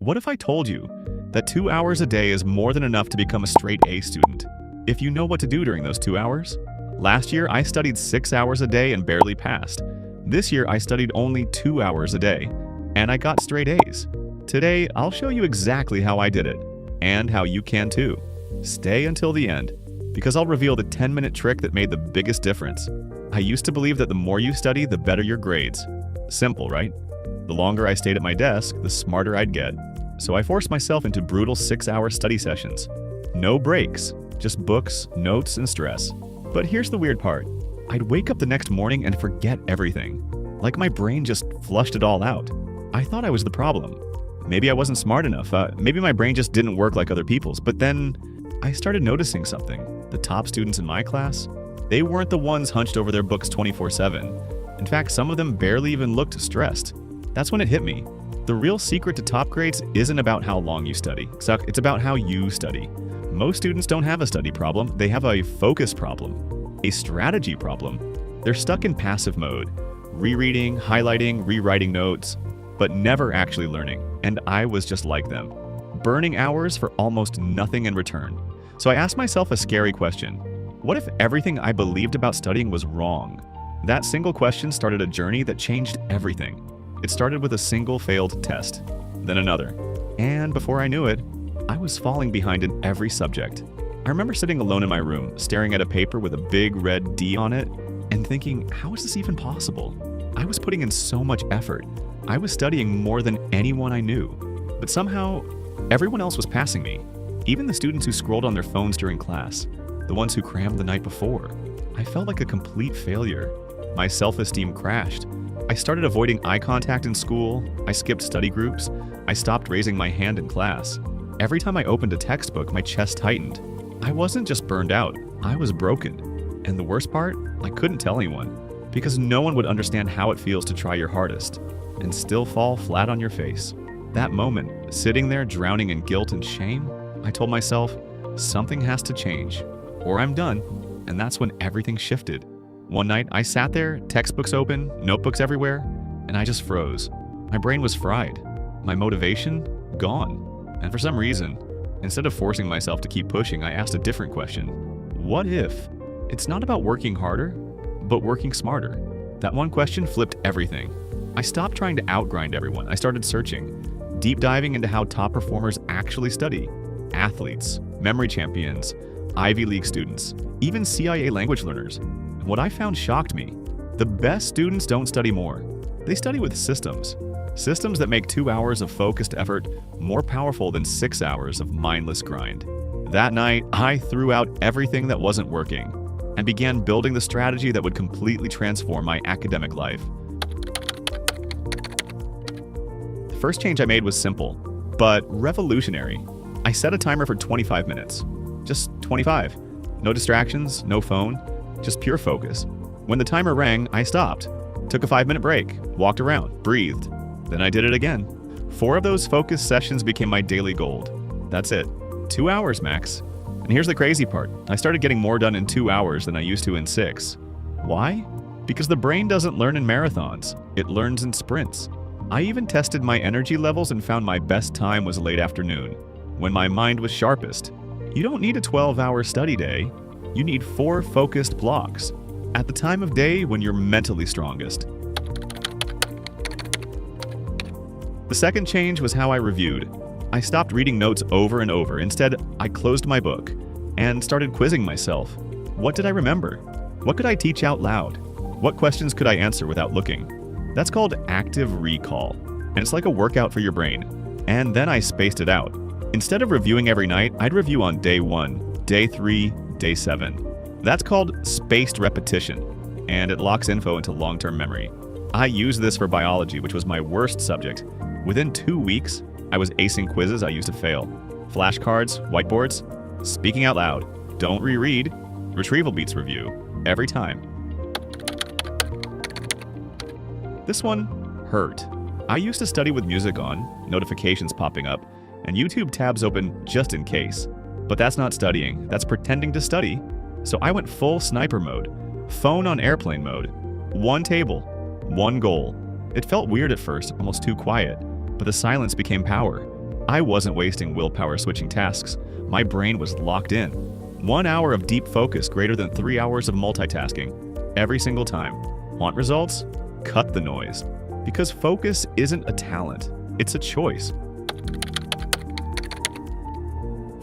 What if I told you that 2 hours a day is more than enough to become a straight A student, if you know what to do during those 2 hours? Last year, I studied 6 hours a day and barely passed. This year, I studied only 2 hours a day, and I got straight A's. Today, I'll show you exactly how I did it, and how you can too. Stay until the end, because I'll reveal the 10-minute trick that made the biggest difference. I used to believe that the more you study, the better your grades. Simple, right? The longer I stayed at my desk, the smarter I'd get. So I forced myself into brutal 6-hour study sessions. No breaks, just books, notes, and stress. But here's the weird part. I'd wake up the next morning and forget everything. Like my brain just flushed it all out. I thought I was the problem. Maybe I wasn't smart enough. Maybe my brain just didn't work like other people's. But then I started noticing something. The top students in my class, they weren't the ones hunched over their books 24/7. In fact, some of them barely even looked stressed. That's when it hit me. The real secret to top grades isn't about how long you study. It's about how you study. Most students don't have a study problem. They have a focus problem, a strategy problem. They're stuck in passive mode, rereading, highlighting, rewriting notes, but never actually learning. And I was just like them, burning hours for almost nothing in return. So I asked myself a scary question. What if everything I believed about studying was wrong? That single question started a journey that changed everything. It started with a single failed test, then another. And before I knew it, I was falling behind in every subject. I remember sitting alone in my room, staring at a paper with a big red D on it, and thinking, how is this even possible? I was putting in so much effort. I was studying more than anyone I knew. But somehow, everyone else was passing me. Even the students who scrolled on their phones during class, the ones who crammed the night before. I felt like a complete failure. My self-esteem crashed. I started avoiding eye contact in school. I skipped study groups. I stopped raising my hand in class. Every time I opened a textbook, my chest tightened. I wasn't just burned out, I was broken. And the worst part, I couldn't tell anyone, because no one would understand how it feels to try your hardest and still fall flat on your face. That moment, sitting there drowning in guilt and shame, I told myself, something has to change, or I'm done. And that's when everything shifted. One night, I sat there, textbooks open, notebooks everywhere, and I just froze. My brain was fried. My motivation, gone. And for some reason, instead of forcing myself to keep pushing, I asked a different question. What if? It's not about working harder, but working smarter. That one question flipped everything. I stopped trying to outgrind everyone. I started searching, deep diving into how top performers actually study. Athletes, memory champions, Ivy League students, even CIA language learners. And what I found shocked me. The best students don't study more. They study with systems. Systems that make 2 hours of focused effort more powerful than 6 hours of mindless grind. That night, I threw out everything that wasn't working and began building the strategy that would completely transform my academic life. The first change I made was simple, but revolutionary. I set a timer for 25 minutes. Just 25. No distractions, no phone, just pure focus. When the timer rang, I stopped, took a 5-minute break, walked around, breathed. Then I did it again. 4 of those focus sessions became my daily gold. That's it. 2 hours max. And here's the crazy part. I started getting more done in 2 hours than I used to in 6. Why? Because the brain doesn't learn in marathons. It learns in sprints. I even tested my energy levels and found my best time was late afternoon, when my mind was sharpest. You don't need a 12-hour study day. You need 4 focused blocks at the time of day when you're mentally strongest. The second change was how I reviewed. I stopped reading notes over and over. Instead, I closed my book and started quizzing myself. What did I remember? What could I teach out loud? What questions could I answer without looking? That's called active recall, and it's like a workout for your brain. And then I spaced it out. Instead of reviewing every night, I'd review on day 1, day 3, day 7. That's called spaced repetition, and it locks info into long-term memory. I used this for biology, which was my worst subject. Within 2 weeks, I was acing quizzes I used to fail. Flashcards, whiteboards, speaking out loud, don't reread, retrieval beats review, every time. This one hurt. I used to study with music on, notifications popping up, and YouTube tabs open just in case. But that's not studying, that's pretending to study. So I went full sniper mode, phone on airplane mode, 1 table, 1 goal. It felt weird at first, almost too quiet, but the silence became power. I wasn't wasting willpower switching tasks. My brain was locked in. 1 hour of deep focus greater than 3 hours of multitasking. Every single time. Want results? Cut the noise. Because focus isn't a talent, it's a choice.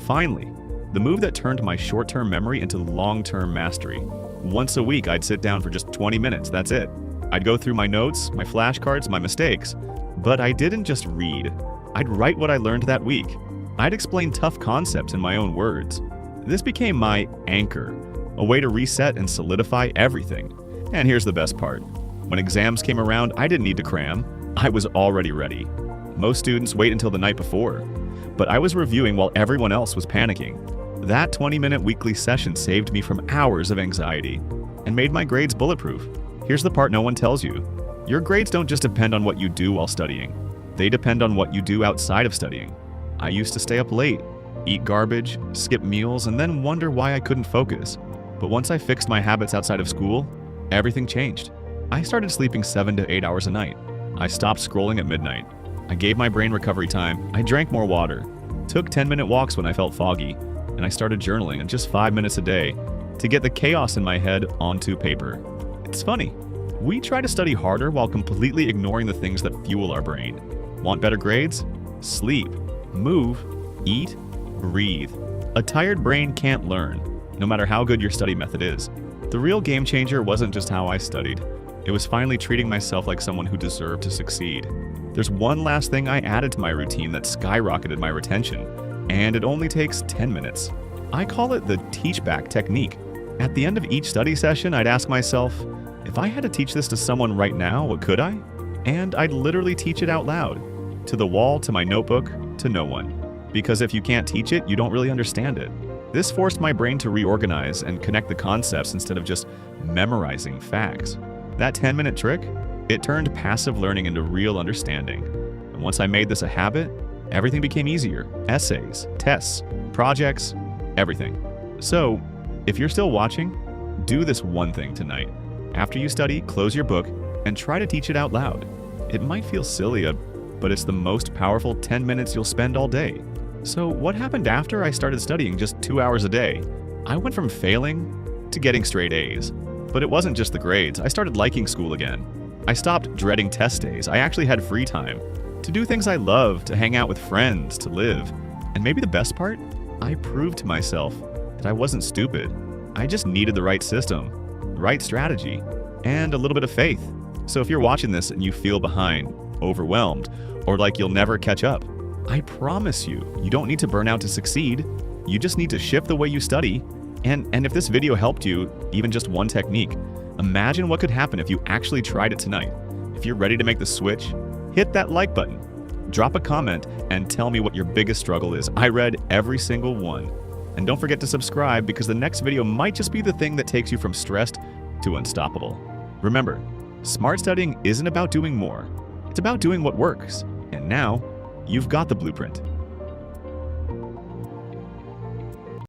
Finally, the move that turned my short-term memory into long-term mastery. Once a week, I'd sit down for just 20 minutes, that's it. I'd go through my notes, my flashcards, my mistakes. But I didn't just read. I'd write what I learned that week. I'd explain tough concepts in my own words. This became my anchor, a way to reset and solidify everything. And here's the best part. When exams came around, I didn't need to cram. I was already ready. Most students wait until the night before. But I was reviewing while everyone else was panicking. That 20-minute weekly session saved me from hours of anxiety and made my grades bulletproof. Here's the part no one tells you. Your grades don't just depend on what you do while studying. They depend on what you do outside of studying. I used to stay up late, eat garbage, skip meals, and then wonder why I couldn't focus. But once I fixed my habits outside of school, everything changed. I started sleeping 7 to 8 hours a night. I stopped scrolling at midnight. I gave my brain recovery time. I drank more water, took 10-minute walks when I felt foggy, and I started journaling in just 5 minutes a day to get the chaos in my head onto paper. It's funny. We try to study harder while completely ignoring the things that fuel our brain. Want better grades? Sleep, move, eat, breathe. A tired brain can't learn, no matter how good your study method is. The real game changer wasn't just how I studied. It was finally treating myself like someone who deserved to succeed. There's one last thing I added to my routine that skyrocketed my retention, and it only takes 10 minutes. I call it the teach-back technique. At the end of each study session, I'd ask myself, if I had to teach this to someone right now, what could I? And I'd literally teach it out loud. To the wall, to my notebook, to no one. Because if you can't teach it, you don't really understand it. This forced my brain to reorganize and connect the concepts instead of just memorizing facts. That 10-minute trick, it turned passive learning into real understanding. And once I made this a habit, everything became easier. Essays, tests, projects, everything. So, if you're still watching, do this one thing tonight. After you study, close your book and try to teach it out loud. It might feel silly, but it's the most powerful 10 minutes you'll spend all day. So what happened after I started studying just 2 hours a day? I went from failing to getting straight A's. But it wasn't just the grades. I started liking school again. I stopped dreading test days. I actually had free time to do things I love, to hang out with friends, to live. And maybe the best part? I proved to myself that I wasn't stupid. I just needed the right system, the right strategy, and a little bit of faith. So if you're watching this and you feel behind, overwhelmed, or like you'll never catch up, I promise you, you don't need to burn out to succeed. You just need to shift the way you study. And if this video helped you, even just one technique, imagine what could happen if you actually tried it tonight. If you're ready to make the switch, hit that like button, drop a comment, and tell me what your biggest struggle is. I read every single one. And don't forget to subscribe because the next video might just be the thing that takes you from stressed to unstoppable. Remember, smart studying isn't about doing more. It's about doing what works. And now, you've got the blueprint.